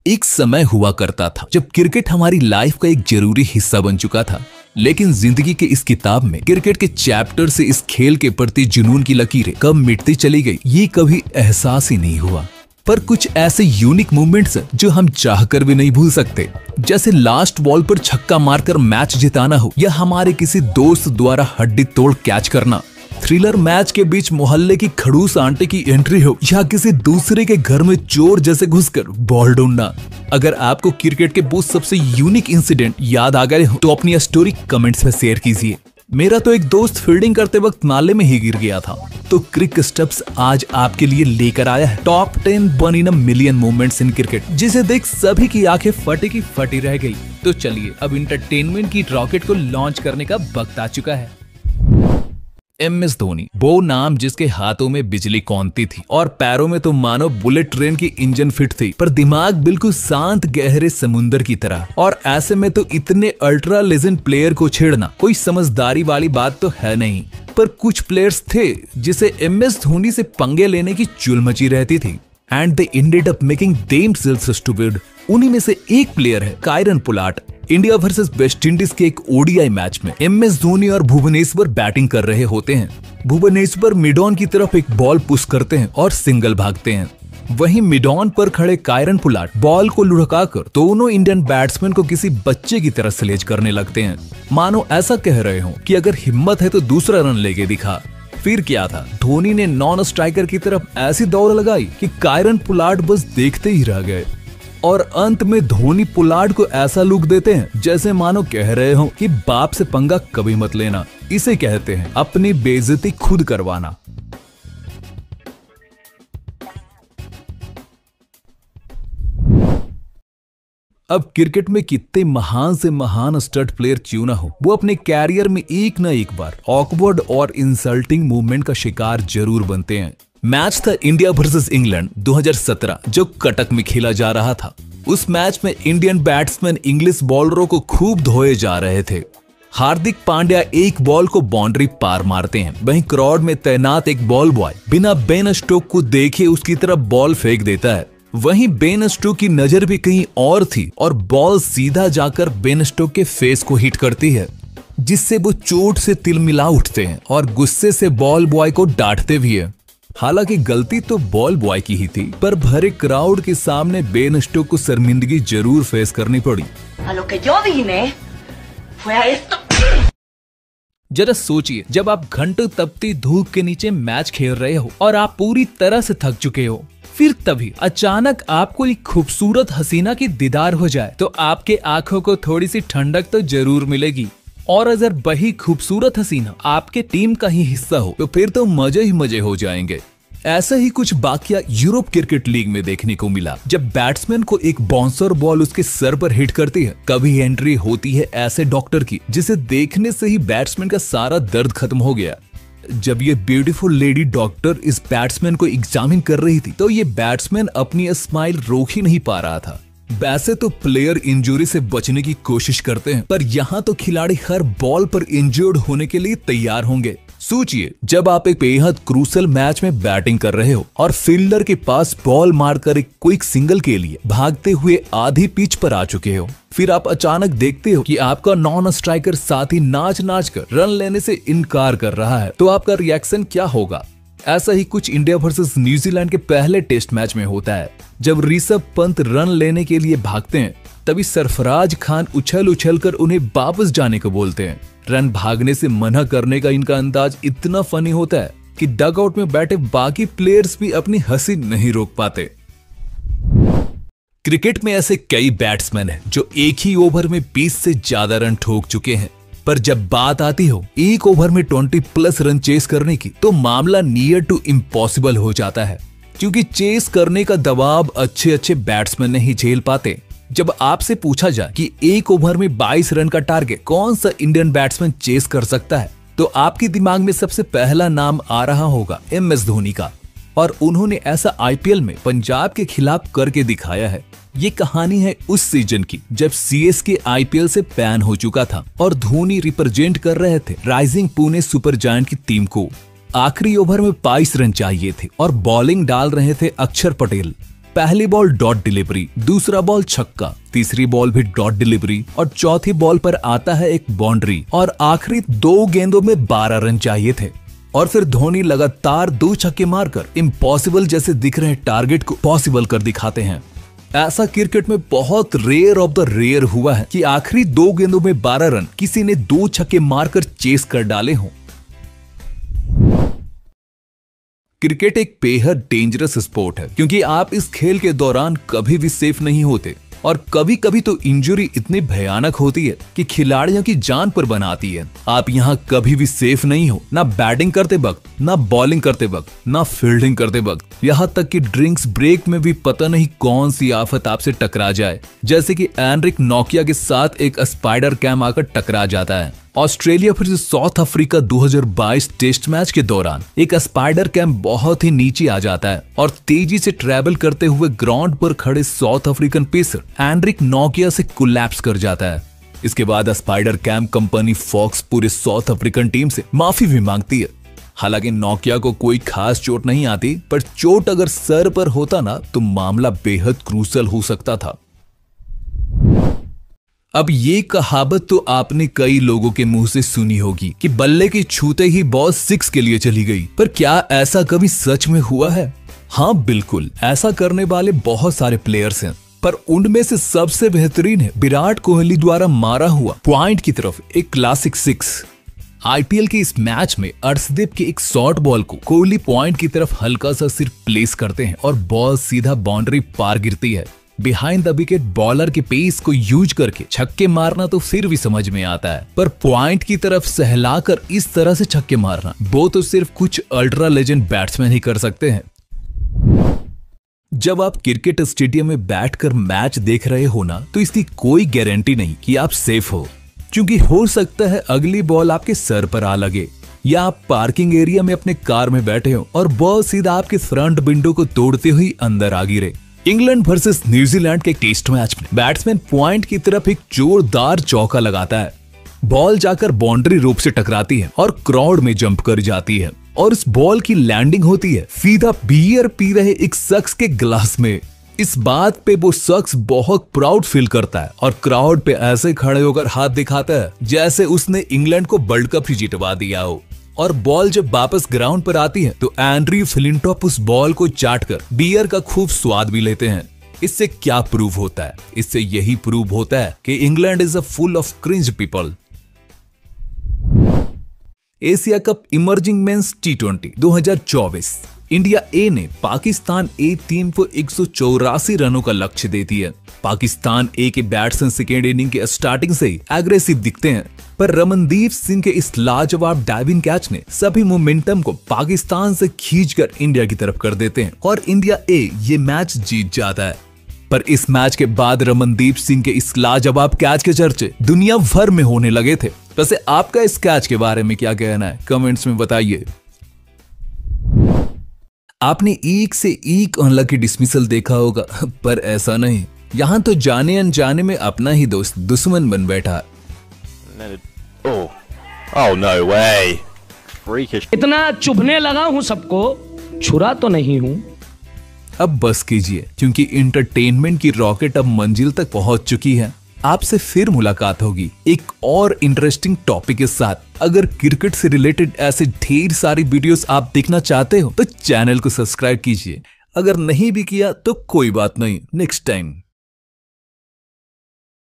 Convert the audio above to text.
एक समय हुआ करता था जब क्रिकेट हमारी लाइफ का एक जरूरी हिस्सा बन चुका था। लेकिन जिंदगी के इस किताब में क्रिकेट के चैप्टर से इस खेल के प्रति जुनून की लकीरें कब मिटती चली गई ये कभी एहसास ही नहीं हुआ। पर कुछ ऐसे यूनिक मोमेंट्स हैं जो हम चाहकर भी नहीं भूल सकते, जैसे लास्ट बॉल पर छक्का मारकर मैच जिताना हो या हमारे किसी दोस्त द्वारा हड्डी तोड़ कैच करना, थ्रिलर मैच के बीच मोहल्ले की खड़ूस आंटी की एंट्री हो या किसी दूसरे के घर में चोर जैसे घुसकर बॉल ढूंढना। अगर आपको क्रिकेट के वो सबसे यूनिक इंसिडेंट याद आ गए हो तो अपनी स्टोरी कमेंट्स में शेयर कीजिए। मेरा तो एक दोस्त फील्डिंग करते वक्त नाले में ही गिर गया था, तो क्रिक स्टेप्स आज आपके लिए लेकर आया है top 10 one in a million moments in cricket, जिसे देख सभी की आंखें फटी की फटी रह गई। तो चलिए अब इंटरटेनमेंट की रॉकेट को लॉन्च करने का वक्त आ चुका है। MS धोनी, वो नाम जिसके हाथों में बिजली कौंधती थी और पैरों में तो मानो बुलेट ट्रेन की इंजन फिट थी, पर दिमाग बिल्कुल शांत गहरे समुंदर की तरह। और ऐसे में तो इतने अल्ट्रा लेजेंड प्लेयर को छेड़ना कोई समझदारी वाली बात तो है नहीं। पर कुछ प्लेयर्स थे जिसे MS धोनी से पंगे लेने की चुल मची रहती थी, and they ended up making themselves stupid. उन्हीं में से एक प्लेयर है Kieron Pollard. India versus West Indies के एक ODI मैच में MS धोनी और भुवनेश्वर बैटिंग कर रहे होते हैं। भुवनेश्वर मिड ऑन की तरफ एक बॉल पुश करते हैं और सिंगल भागते हैं। वहीं मिड ऑन पर खड़े कायरन पोलार्ड बॉल को लुढ़काकर दोनों इंडियन बैट्समैन को किसी बच्चे की तरह स्लेज करने लगते हैं, मानो ऐसा कह रहे हो कि अगर हिम्मत है तो दूसरा रन लेके दिखा। फिर क्या था, धोनी ने नॉन स्ट्राइकर की तरफ ऐसी दौड़ लगाई कि कायरन पोलार्ड बस देखते ही रह गए। और अंत में धोनी पोलार्ड को ऐसा लुक देते हैं जैसे मानो कह रहे हो कि बाप से पंगा कभी मत लेना। इसे कहते हैं अपनी बेइज्जती खुद करवाना। अब क्रिकेट में कितने महान से महान स्टड प्लेयर क्यों ना हो, वो अपने कैरियर में एक न एक बार ऑकवर्ड और इंसल्टिंग मूवमेंट का शिकार जरूर बनते हैं। मैच था इंडिया वर्सेस इंग्लैंड 2017 जो कटक में खेला जा रहा था। उस मैच में इंडियन बैट्समैन इंग्लिश बॉलरों को खूब धोए जा रहे थे। हार्दिक पांड्या एक बॉल को बाउंड्री पार मारते हैं, वहीं क्राउड में तैनात एक बॉल बॉय बिना बेन स्टोक को देखे उसकी तरफ बॉल फेंक देता है। वहीं बेन स्टोक की नजर भी कहीं और थी और बॉल सीधा जाकर बेन स्टोक के फेस को हिट करती है, जिससे वो चोट से तिलमिला उठते हैं और गुस्से से बॉल बॉय को डांटते भी है। हालांकि गलती तो बॉल बॉय की ही थी, पर भरे क्राउड के सामने बेन स्टोक को शर्मिंदगी जरूर फेस करनी पड़ी। जरा सोचिए, जब आप घंटों तपती धूप के नीचे मैच खेल रहे हो और आप पूरी तरह से थक चुके हो, फिर तभी अचानक आपको एक खूबसूरत हसीना की दीदार हो जाए तो आपके आंखों को थोड़ी सी ठंडक तो जरूर मिलेगी। और अगर वही खूबसूरत हसीना आपके टीम का ही हिस्सा हो तो फिर तो मजे ही मजे हो जाएंगे। ऐसा ही कुछ वाकया यूरोप क्रिकेट लीग में देखने को मिला, जब बैट्समैन को एक बाउंसर बॉल उसके सर पर हिट करती है। कभी एंट्री होती है ऐसे डॉक्टर की जिसे देखने से ही बैट्समैन का सारा दर्द खत्म हो गया। जब ये ब्यूटीफुल लेडी डॉक्टर इस बैट्समैन को एग्जामिन कर रही थी तो ये बैट्समैन अपनी स्माइल रोक ही नहीं पा रहा था। वैसे तो प्लेयर इंजरी से बचने की कोशिश करते हैं, पर यहाँ तो खिलाड़ी हर बॉल पर इंजर्ड होने के लिए तैयार होंगे। सोचिए, जब आप एक बेहद क्रूशल मैच में बैटिंग कर रहे हो और फील्डर के पास बॉल मारकर एक क्विक सिंगल के लिए भागते हुए आधी पिच पर आ चुके हो, फिर आप अचानक देखते हो कि आपका नॉन स्ट्राइकर साथी नाच नाच कर रन लेने से इनकार कर रहा है, तो आपका रिएक्शन क्या होगा? ऐसा ही कुछ इंडिया वर्सेस न्यूजीलैंड के पहले टेस्ट मैच में होता है। जब ऋषभ पंत रन लेने के लिए भागते हैं, तभी सरफराज खान उछल उछल कर उन्हें वापस जाने को बोलते हैं। रन भागने से मना करने का इनका अंदाज इतना फनी होता है कि डगआउट में बैठे बाकी प्लेयर्स भी अपनी हंसी नहीं रोक पाते। क्रिकेट में ऐसे कई बैट्समैन हैं जो एक ही ओवर में 20 से ज्यादा रन ठोक चुके हैं, पर जब बात आती हो एक ओवर में 20+ रन चेस करने की तो मामला नियर टू इम्पॉसिबल हो जाता है, क्योंकि चेस करने का दबाव अच्छे बैट्समैन नहीं झेल पाते। जब आपसे पूछा जाए कि एक ओवर में 22 रन का टारगेट कौन सा इंडियन बैट्समैन चेस कर सकता है, तो आपके दिमाग में सबसे पहला नाम आ रहा होगा MS धोनी का। और उन्होंने ऐसा IPL में पंजाब के खिलाफ करके दिखाया है। ये कहानी है उस सीजन की जब CSK IPL से बैन हो चुका था और धोनी रिप्रेजेंट कर रहे थे राइजिंग पुणे सुपर जायंट की टीम को। आखिरी ओवर में 22 रन चाहिए थे और बॉलिंग डाल रहे थे अक्षर पटेल। पहली बॉल डॉट डिलीवरी, दूसरा बॉल छक्का, तीसरी बॉल भी डॉट डिलीवरी और चौथी बॉल पर आता है एक बाउंड्री और आखिरी 2 गेंदों में 12 रन चाहिए थे। और फिर धोनी लगातार 2 छक्के मारकर इम्पॉसिबल जैसे दिख रहे टारगेट को पॉसिबल कर दिखाते हैं। ऐसा क्रिकेट में बहुत रेयर ऑफ द रेयर हुआ है कि आखिरी 2 गेंदों में 12 रन किसी ने 2 छक्के मारकर चेस कर डाले हों। क्रिकेट एक बेहद डेंजरस स्पोर्ट है क्योंकि आप इस खेल के दौरान कभी भी सेफ नहीं होते और कभी कभी तो इंजरी इतनी भयानक होती है कि खिलाड़ियों की जान पर बनाती है। आप यहाँ कभी भी सेफ नहीं हो, ना बैटिंग करते वक्त, ना बॉलिंग करते वक्त, ना फील्डिंग करते वक्त। यहाँ तक कि ड्रिंक्स ब्रेक में भी पता नहीं कौन सी आफत आपसे टकरा जाए, जैसे कि एनरिक नोकिया के साथ एक स्पाइडर कैम आकर टकरा जाता है। ऑस्ट्रेलिया फिर साउथ अफ्रीका 2022 टेस्ट मैच के दौरान एक स्पाइडर कैम बहुत ही नीचे आ जाता है और तेजी से ट्रैवल करते हुए ग्राउंड पर खड़े साउथ अफ्रीकन पेसर एनरिक नोकिया से कोलैप्स कर जाता है। इसके बाद स्पाइडर कैम कंपनी फॉक्स पूरे साउथ अफ्रीकन टीम से माफी भी मांगती है। हालांकि नोकिया को कोई खास चोट नहीं आती, पर चोट अगर सर पर होता ना तो मामला बेहद क्रूसल हो सकता था। अब ये कहावत तो आपने कई लोगों के मुंह से सुनी होगी कि बल्ले के छूते ही बॉल 6 के लिए चली गई, पर क्या ऐसा कभी सच में हुआ है? हाँ बिल्कुल, ऐसा करने वाले बहुत सारे प्लेयर्स हैं, पर उनमें से सबसे बेहतरीन है विराट कोहली द्वारा मारा हुआ पॉइंट की तरफ एक क्लासिक 6। आईपीएल के इस मैच में अर्शदीप के एक शॉर्ट बॉल को कोहली पॉइंट की तरफ हल्का सा सिर्फ प्लेस करते हैं और बॉल सीधा बाउंड्री पार गिरती है। बिहाइंड द विकेट बॉलर के पेस को यूज करके छक्के मारना तो फिर भी समझ में आता है, पर पॉइंट की तरफ सहलाकर इस तरह से छक्के मारना वो तो सिर्फ कुछ अल्ट्रा लेजेंड बैट्समैन ही कर सकते हैं। जब आप क्रिकेट स्टेडियम में बैठकर मैच देख रहे हो ना, तो इसकी कोई गारंटी नहीं कि आप सेफ हो, क्योंकि हो सकता है अगली बॉल आपके सर पर आ लगे, या आप पार्किंग एरिया में अपने कार में बैठे हो और बॉल सीधा आपके फ्रंट विंडो को तोड़ते हुए अंदर आ गिरे। इंग्लैंड वर्सेस न्यूजीलैंड के टेस्ट मैच में बैट्समैन पॉइंट की तरफ एक जोरदार चौका लगाता है, बॉल जाकर बाउंड्री रोप से टकराती है और क्राउड में जंप कर जाती है और इस बॉल की लैंडिंग होती है सीधा बियर पी रहे एक शख्स के ग्लास में। इस बात पे वो शख्स बहुत प्राउड फील करता है और क्राउड पे ऐसे खड़े होकर हाथ दिखाता है जैसे उसने इंग्लैंड को वर्ल्ड कप ही जितवा दिया हो। और बॉल जब वापस ग्राउंड पर आती है तो एंड्रयू फ्लिंटॉप उस बॉल को चाटकर बियर का खूब स्वाद भी लेते हैं। इससे क्या प्रूव होता है? इससे यही प्रूव होता है कि England is a full of cringe people. Asia cup emerging men's T20 2024 India A ने पाकिस्तान ए टीम को 184 रनों का लक्ष्य दे दिया। पाकिस्तान ए के बैट्समैन सेकेंड इनिंग के स्टार्टिंग से ही एग्रेसिव दिखते हैं, पर रमनदीप सिंह के इस लाजवाब डाइविंग कैच ने सभी मोमेंटम को पाकिस्तान से खींचकर इंडिया की तरफ कर देते हैं और इंडिया ए ये मैच जीत जाता है। पर इस मैच के बाद रमनदीप सिंह के इस लाजवाब कैच के चर्चे दुनिया भर में होने लगे थे। वैसे आपका इस कैच के बारे में क्या कहना है? कमेंट्स में बताइए। आपने एक से एक अनलकी डिसमिसल देखा होगा, पर ऐसा नहीं, यहाँ तो जाने अनजाने में अपना ही दोस्त दुश्मन बन बैठा। Oh no way. Freakish. इतना चुभने लगा हूं सबको, छुरा तो नहीं हूं। अब बस कीजिए, क्योंकि इंटरटेनमेंट की रॉकेट अब मंजिल तक पहुंच चुकी है। आपसे फिर मुलाकात होगी एक और इंटरेस्टिंग टॉपिक के साथ। अगर क्रिकेट से रिलेटेड ऐसे ढेर सारी वीडियोस आप देखना चाहते हो तो चैनल को सब्सक्राइब कीजिए। अगर नहीं भी किया तो कोई बात नहीं, नेक्स्ट टाइम।